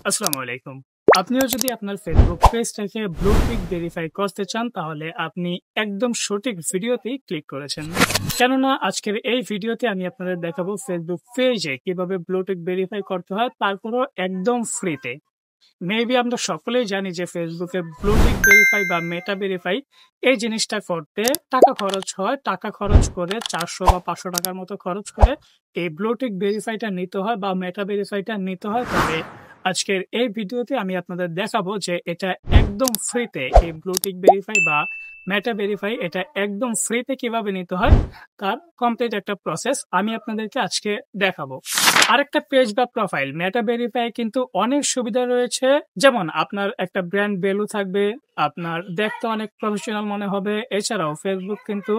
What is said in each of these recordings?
আসসালামু আলাইকুম। আপনিও যদি আপনার ফেসবুক পেজটাকে ব্লু টিক ভেরিফাই করতে চান তাহলে আপনি একদম সঠিক ভিডিওতেই ক্লিক করেছেন। কেননা আজকের এই ভিডিওতে আমি আপনাদের দেখাবো ফেসবুক পেজে কিভাবে ব্লু টিক ভেরিফাই করতে হয় তারপরও একদম ফ্রিতে। মেবি আমরা সকলেই জানি যে ফেসবুকে ব্লু টিক ভেরিফাই বা মেটা ভেরিফাই এই জিনিসটা করতে টাকা খরচ হয়। টাকা খরচ করে ৪০০ বা ৫০০ টাকার মতো খরচ করে এই ব্লু টিক ভেরিফাইটা নিতে হয় বা মেটা ভেরিফাইটা নিতে হয়। তবে আজকের এই ভিডিওতে আমি আপনাদের দেখাবো যে এটা একদম ফ্রিতে এই ব্লু টিক ভেরিফাই বা মেটা ভেরিফাই এটা একদম ফ্রিতে কিভাবে নিতে হয় তার কমপ্লিট একটা প্রসেস আমি আপনাদেরকে আজকে দেখাবো। আরেকটা পেজ বা প্রোফাইল মেটা ভেরিফাই কিন্তু অনেক সুবিধা রয়েছে। যেমন আপনার একটা ব্র্যান্ড ভ্যালু থাকবে, আপনার দেখতে অনেক প্রফেশনাল মনে হবে। এছাড়াও ফেসবুক কিন্তু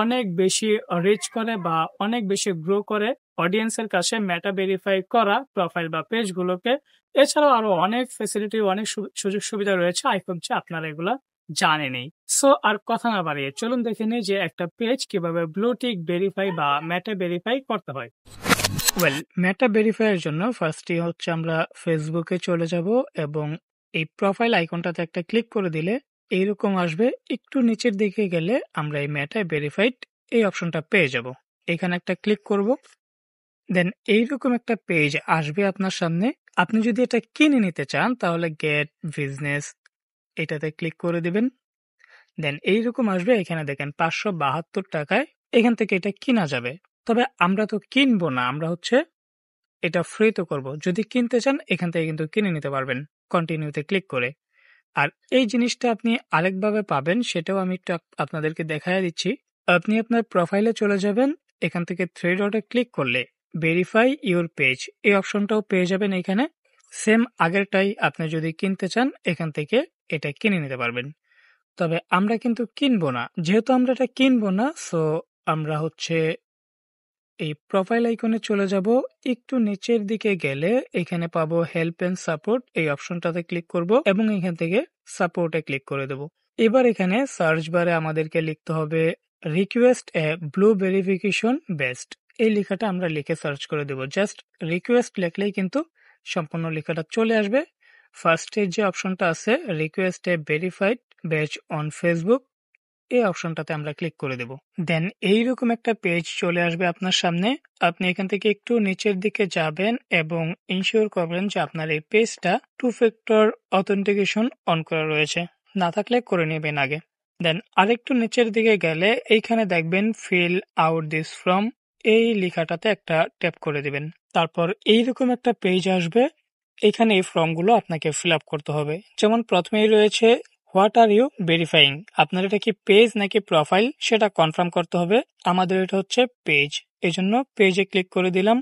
অনেক বেশি রিচ করে বা অনেক বেশি গ্রো করে অডিয়েন্সের কাছে মেটা ভেরিফাই করা প্রোফাইল বা পেজগুলোকে। এছাড়াও আরো অনেক ফ্যাসিলিটি অনেক সুযোগ সুবিধা রয়েছে। আই হোপ যে আপনারা এগুলা জানেনই। সো আর কথা না বাড়িয়ে চলুন দেখে নিই যে একটা পেজ কিভাবে ব্লু টিক ভেরিফাই বা মেটা ভেরিফাই করতে হয়। ওয়েল, মেটা ভেরিফাই এর জন্য ফার্স্টে হচ্ছে আমরা ফেসবুকে চলে যাব এবং এই প্রোফাইল আইকনটাতে একটা ক্লিক করে দিলে এইরকম আসবে। একটু নিচের দিকে গেলে আমরা এই মেটা ভেরিফাইড এই অপশনটা পেয়ে যাব। এখানে একটা ক্লিক করব, দেন এইরকম একটা পেজ আসবে আপনার সামনে। আপনি যদি এটা কিনে নিতে চান তাহলে গেট বিজনেস এটাতে ক্লিক করে দিবেন। দেন এইরকম আসবে, এখানে দেখেন 572 টাকায় এখান থেকে এটা কিনা যাবে। তবে আমরা তো কিনবো না, আমরা হচ্ছে এটা ফ্রিতে করব। যদি কিনতে চান এখান থেকে কিন্তু কিনে নিতে পারবেন কন্টিনিউতে ক্লিক করে। আর এই জিনিসটা আপনি আরেকভাবে পাবেন, সেটাও আমি একটু আপনাদেরকে দেখায় দিচ্ছি। আপনি আপনার প্রোফাইলে চলে যাবেন, এখান থেকে থ্রি ডটে ক্লিক করলে ভেরিফাই ইউর পেজ এই অপশনটাও পেয়ে যাবেন। এখানে সেম আগেরটাই, আপনি যদি কিনতে চান এখান থেকে এটা কিনে নিতে পারবেন। তবে আমরা কিন্তু কিনবো না, যেহেতু আমরা এটা কিনবো না, সো আমরা হচ্ছে এই প্রোফাইল আইকনে চলে যাব। একটু নিচের দিকে গেলে এখানে পাবো হেল্প এন্ড সাপোর্ট, এই অপশনটাতে ক্লিক করব এবং এখান থেকে সাপোর্টে ক্লিক করে দেব। এবার এখানে সার্চ বারে আমাদেরকে লিখতে হবে রিকোয়েস্ট এ ব্লু ভেরিফিকেশন বেস্ট, এই লেখাটা আমরা লিখে সার্চ করে দেব। জাস্ট রিকোয়েস্ট লিখলেই কিন্তু সম্পূর্ণ লেখাটা চলে আসবে। ফার্স্টে যে অপশনটা আছে request A verified batch on Facebook, এই অপশনটাতে আমরা ক্লিক করে দেব। দেন এইরকম একটা পেজ চলে আসবে আপনার সামনে। আপনি এখান থেকে একটু নিচের দিকে যাবেন এবং ইনশিওর করবেন যে আপনার এই পেজটা টু ফ্যাক্টর অথেন্টিকেশন অন করা রয়েছে। না থাকলে করে নেবেন আগে। দেন আরেকটু নিচের দিকে গেলে এইখানে দেখবেন ফিল আউট দিস ফর্ম, এই লেখাটাতে একটা ট্যাপ করে দিবেন। তারপর এইরকম একটা পেজ আসবে, এখানে এই ফর্মগুলো আপনাকে ফিল আপ করতে হবে। যেমন প্রথমেই রয়েছে হোয়াট আর ইউ ভেরিফাইং, আপনার এটা কি পেজ নাকি প্রোফাইল সেটা কনফার্ম করতে হবে। আমাদের এটা হচ্ছে পেজ, এই জন্য পেজে ক্লিক করে দিলাম।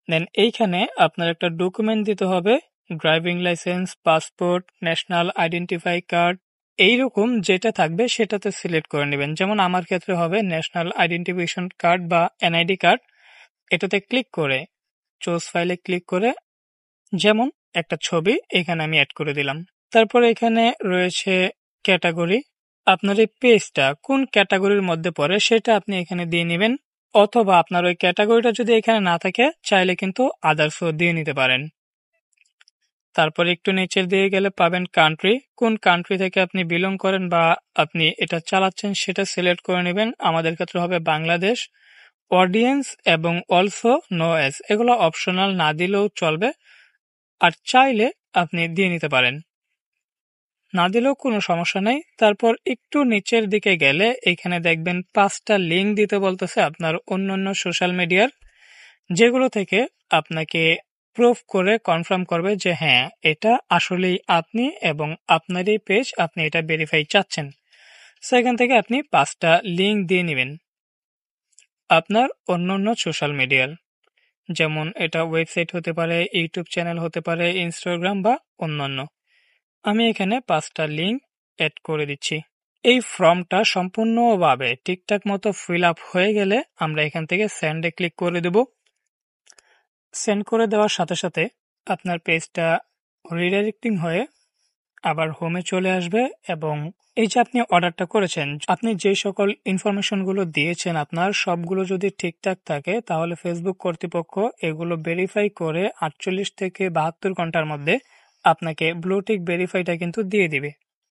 দেন এইখানে আপনার একটা ডকুমেন্ট দিতে হবে, driving licence, passport, national identify card, এইরকম যেটা থাকবে সেটাতে সিলেক্ট করে নেবেন। যেমন আমার ক্ষেত্রে হবে ন্যাশনাল আইডেন্টিফিকেশন কার্ড বা এনআইডি কার্ড, এটাতে ক্লিক করে চুজ ফাইলে ক্লিক করে যেমন একটা ছবি এখানে আমি অ্যাড করে দিলাম। তারপর এখানে রয়েছে ক্যাটাগরি, আপনার এই পেজটা কোন ক্যাটাগরির মধ্যে পড়ে সেটা আপনি এখানে দিয়ে নেবেন, অথবা আপনার ওই ক্যাটাগরিটা যদি এখানে না থাকে চাইলে কিন্তু আদার্সও দিয়ে নিতে পারেন। তারপর একটু নিচের দিকে গেলে পাবেন কান্ট্রি, কোন কান্ট্রি থেকে আপনি বিলং করেন বা আপনি এটা চালাচ্ছেন সেটা সিলেক্ট করে নেবেন। আমাদের ক্ষেত্রে হবে বাংলাদেশ। অডিয়েন্স এবং অলসো নো এস, এগুলো অপশনাল, না দিলেও চলবে, আর চাইলে আপনি দিয়ে নিতে পারেন, না দিলেও কোনো সমস্যা নেই। তারপর একটু নিচের দিকে গেলে এখানে দেখবেন 5টা লিঙ্ক দিতে বলতেছে আপনার অন্যান্য সোশ্যাল মিডিয়ার, যেগুলো থেকে আপনাকে প্রুফ করে কনফার্ম করবে যে হ্যাঁ এটা আসলেই আপনি এবং আপনারই পেজ, আপনি এটা ভেরিফাই চাচ্ছেন। সেখান থেকে আপনি 5টা লিঙ্ক দিয়ে নেবেন আপনার অন্যান্য সোশ্যাল মিডিয়ার, যেমন এটা ওয়েবসাইট হতে পারে, ইউটিউব চ্যানেল হতে পারে, ইনস্টাগ্রাম বা অন্যান্য। আমি এখানে 5টা লিঙ্ক অ্যাড করে দিচ্ছি। এই ফর্মটা সম্পূর্ণভাবে ঠিকঠাক মতো ফিল আপ হয়ে গেলে আমরা এখান থেকে সেন্ডে ক্লিক করে দেব। সেন্ড করে দেওয়ার সাথে সাথে আপনার পেজটা রিডাইরেক্টিং হয়ে আবার হোমে চলে আসবে এবং এই যে আপনি অর্ডারটা করেছেন, আপনি যে সকল ইনফরমেশন গুলো দিয়েছেন আপনার সবগুলো যদি ঠিকঠাক থাকে তাহলে ফেসবুক কর্তৃপক্ষ এগুলো ভেরিফাই করে 48 থেকে 72 ঘন্টার মধ্যে আপনাকে ব্লু টিক ভেরিফাইটা কিন্তু দিয়ে দিবে।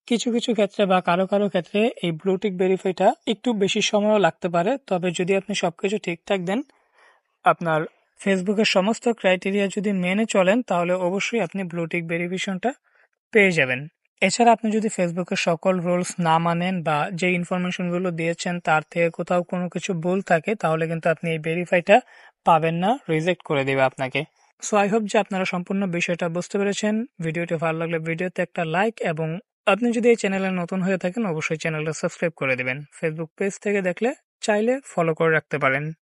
কিছু কিছু ক্ষেত্রে বা কারো কারো ক্ষেত্রে এই ব্লু টিক ভেরিফাইটা একটু বেশি সময়ও লাগতে পারে, তবে যদি আপনি সবকিছু ঠিকঠাক দেন, আপনার ফেসবুকের সমস্ত ক্রাইটেরিয়া যদি মেনে চলেন তাহলে অবশ্যই আপনি ব্লু টিক ভেরিফিকেশনটা পেয়ে যাবেন। এছাড়া আপনি যদি ফেসবুকের সকল রুলস না মানেন বা যে ইনফরমেশনগুলো দিয়েছেন তার থেকে কোথাও কোনো কিছু ভুল থাকে তাহলে কিন্তু আপনি এই ভেরিফাইটা পাবেন না, রিজেক্ট করে দেবে আপনাকে। সো আই হোপ যে আপনারা সম্পূর্ণ বিষয়টা বুঝতে পেরেছেন। ভিডিওটি ভালো লাগলে ভিডিওতে একটা লাইক এবং আপনি যদি এই চ্যানেলে নতুন হয়ে থাকেন অবশ্যই চ্যানেলটা সাবস্ক্রাইব করে দেবেন। ফেসবুক পেজ থেকে দেখলে চাইলে ফলো করে রাখতে পারেন।